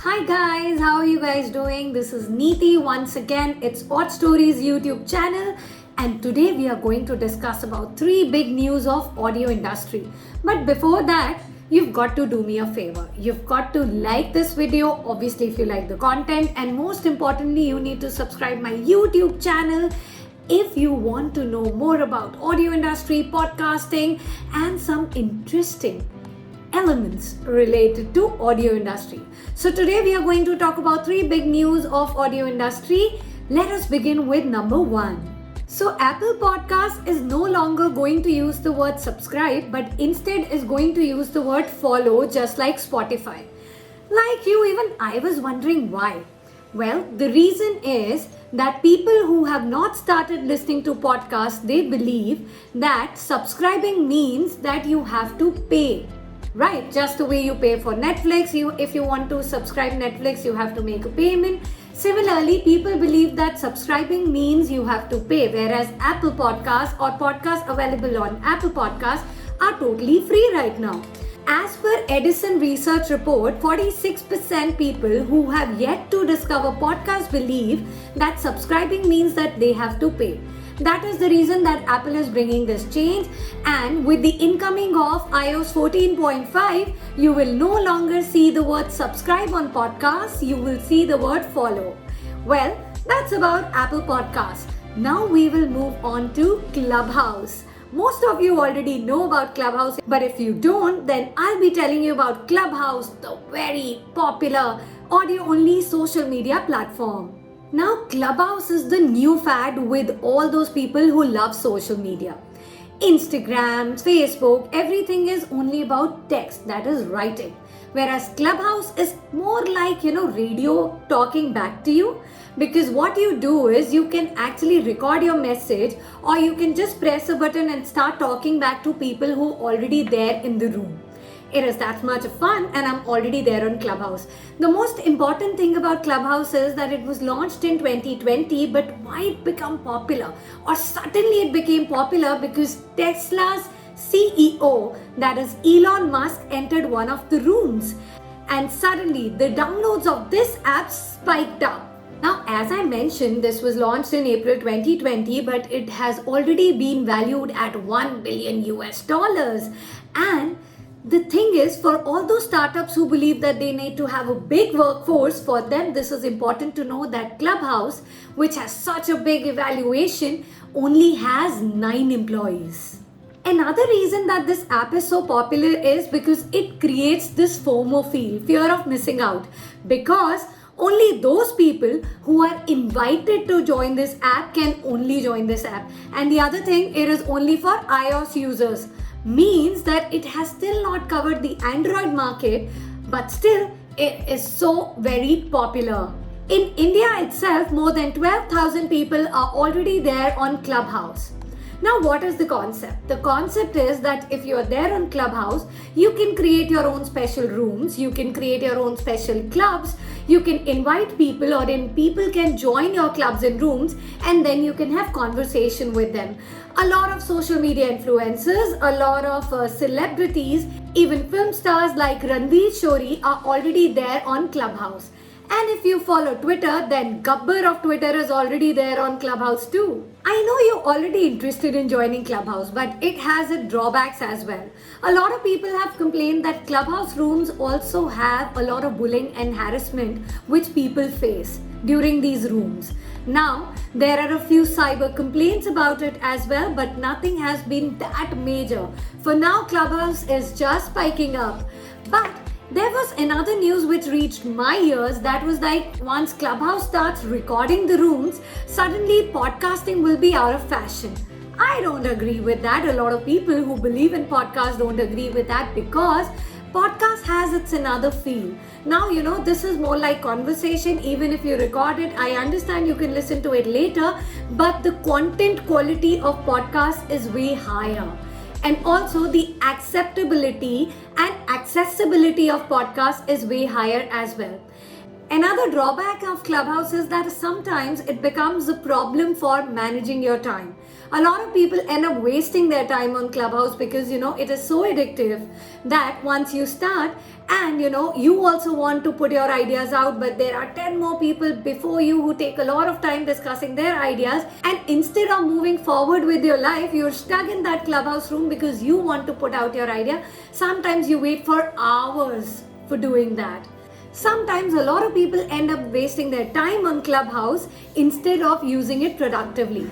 Hi guys, how are you guys doing? This is Neeti once again. It's Odd Stories YouTube channel, and today we are going to discuss about 3 big news of audio industry. But before that, you've got to do me a favor. You've got to like this video, obviously if you like the content, and most importantly, you need to subscribe my YouTube channel if you want to know more about audio industry, podcasting, and some interesting elements related to audio industry. So today we are going to talk about 3 big news of audio industry. Let us begin with number 1. So Apple Podcast is no longer going to use the word subscribe, but instead is going to use the word follow, just like Spotify. Like you, even I was wondering why. Well, the reason is that people who have not started listening to podcasts, they believe that subscribing means that you have to pay. Right, just the way you pay for Netflix, if you want to subscribe Netflix, you have to make a payment. Similarly, people believe that subscribing means you have to pay, whereas Apple Podcasts or podcasts available on Apple Podcasts are totally free right now. As per Edison research report, 46% people who have yet to discover podcasts believe that subscribing means that they have to pay. That is the reason that Apple is bringing this change, and with the incoming of iOS 14.5, you will no longer see the word subscribe on podcasts, you will see the word follow. Well, that's about Apple Podcasts. Now we will move on to Clubhouse. Most of you already know about Clubhouse, but if you don't, then I'll be telling you about Clubhouse, the very popular audio-only social media platform. Now, Clubhouse is the new fad with all those people who love social media. Instagram, Facebook, everything is only about text, that is writing. Whereas Clubhouse is more like, radio talking back to you. Because what you do is you can actually record your message, or you can just press a button and start talking back to people who are already there in the room. It is that much fun, and I'm already there on Clubhouse. The most important thing about Clubhouse is that it was launched in 2020, but why it became popular? Or suddenly it became popular because Tesla's CEO, that is Elon Musk, entered one of the rooms. And suddenly the downloads of this app spiked up. Now, as I mentioned, this was launched in April 2020, but it has already been valued at $1 billion US. And the thing is, for all those startups who believe that they need to have a big workforce, for them this is important to know that Clubhouse, which has such a big evaluation, only has 9 employees. Another reason that this app is so popular is because it creates this FOMO feel, fear of missing out, because only those people who are invited to join this app can only join this app. And the other thing, it is only for iOS users. Means that it has still not covered the Android market, but still it is so very popular. In India itself, more than 12,000 people are already there on Clubhouse. Now, what is the concept? The concept is that if you are there on Clubhouse, you can create your own special rooms, you can create your own special clubs, you can invite people, or then people can join your clubs and rooms, and then you can have conversation with them. A lot of social media influencers, a lot of celebrities, even film stars like Ranveer Shori are already there on Clubhouse. And if you follow Twitter, then Gabbar of Twitter is already there on Clubhouse too. I know you're already interested in joining Clubhouse, but it has its drawbacks as well. A lot of people have complained that Clubhouse rooms also have a lot of bullying and harassment which people face during these rooms. Now, there are a few cyber complaints about it as well, but nothing has been that major. For now, Clubhouse is just spiking up. But there was another news which reached my ears, that was like once Clubhouse starts recording the rooms, suddenly podcasting will be out of fashion. I don't agree with that. A lot of people who believe in podcasts don't agree with that, because podcast has its another feel. Now, this is more like conversation. Even if you record it, I understand you can listen to it later, but the content quality of podcast is way higher. And also the acceptability and accessibility of podcasts is way higher as well. Another drawback of Clubhouse is that sometimes it becomes a problem for managing your time. A lot of people end up wasting their time on Clubhouse because it is so addictive that once you start and you also want to put your ideas out, but there are 10 more people before you who take a lot of time discussing their ideas, and instead of moving forward with your life, you're stuck in that Clubhouse room because you want to put out your idea. Sometimes you wait for hours for doing that. Sometimes a lot of people end up wasting their time on Clubhouse instead of using it productively.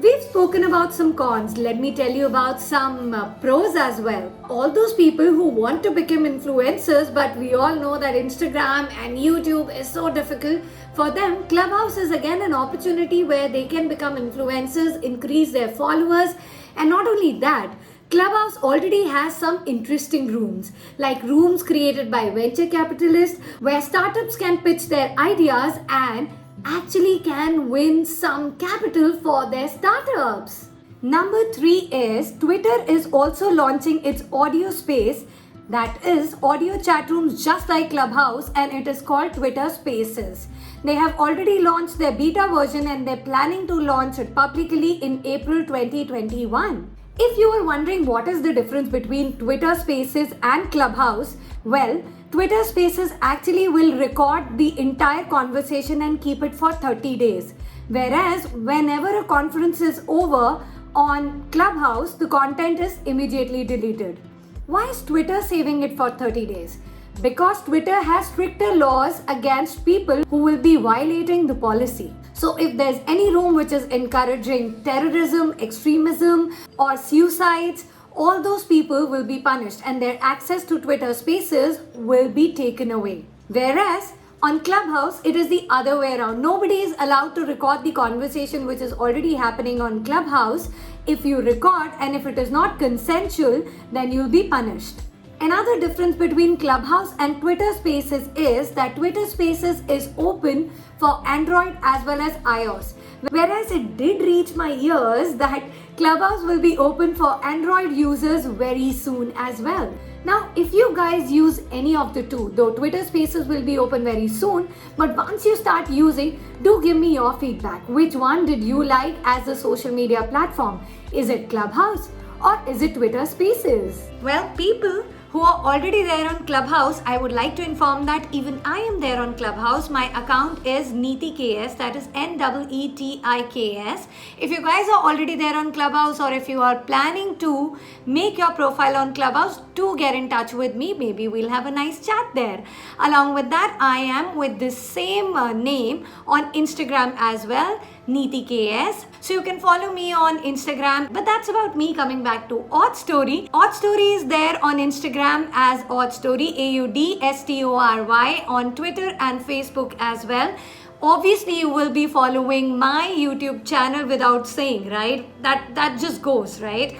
We've spoken about some cons. Let me tell you about some pros as well. All those people who want to become influencers, but we all know that Instagram and YouTube is so difficult for them, Clubhouse is again an opportunity where they can become influencers, increase their followers, and not only that, Clubhouse already has some interesting rooms, like rooms created by venture capitalists where startups can pitch their ideas and actually can win some capital for their startups. Number 3 is Twitter is also launching its audio space, that is audio chat rooms just like Clubhouse, and it is called Twitter Spaces. They have already launched their beta version and they're planning to launch it publicly in April 2021. If you are wondering what is the difference between Twitter Spaces and Clubhouse, well, Twitter Spaces actually will record the entire conversation and keep it for 30 days. Whereas whenever a conference is over on Clubhouse, the content is immediately deleted. Why is Twitter saving it for 30 days? Because Twitter has stricter laws against people who will be violating the policy. So if there's any room which is encouraging terrorism, extremism, or suicides, all those people will be punished and their access to Twitter Spaces will be taken away. Whereas on Clubhouse, it is the other way around. Nobody is allowed to record the conversation which is already happening on Clubhouse. If you record and if it is not consensual, then you'll be punished. Another difference between Clubhouse and Twitter Spaces is that Twitter Spaces is open for Android as well as iOS. Whereas it did reach my ears that Clubhouse will be open for Android users very soon as well. Now, if you guys use any of the two, though Twitter Spaces will be open very soon, but once you start using, do give me your feedback. Which one did you like as a social media platform? Is it Clubhouse or is it Twitter Spaces? Well, people who are already there on Clubhouse, I would like to inform that even I am there on Clubhouse. My account is NeetiKS, that is NEETIKS. If you guys are already there on Clubhouse or if you are planning to make your profile on Clubhouse, do get in touch with me. Maybe we'll have a nice chat there. Along with that, I am with the same name on Instagram as well, NeetiKS. So you can follow me on Instagram. But that's about me. Coming back to Odd Story. Odd Story is there on Instagram as Odd Story, AUDSTORY, on Twitter and Facebook as well. Obviously, you will be following my YouTube channel without saying, right? That just goes, right?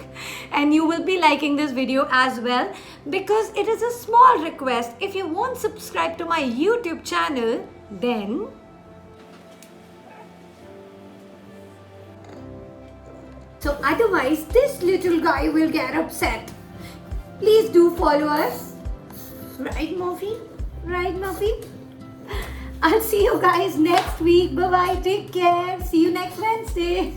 And you will be liking this video as well, because it is a small request. If you won't subscribe to my YouTube channel, then so otherwise, this little guy will get upset. Please do follow us. Right, Murphy? Right, Murphy? I'll see you guys next week. Bye-bye. Take care. See you next Wednesday.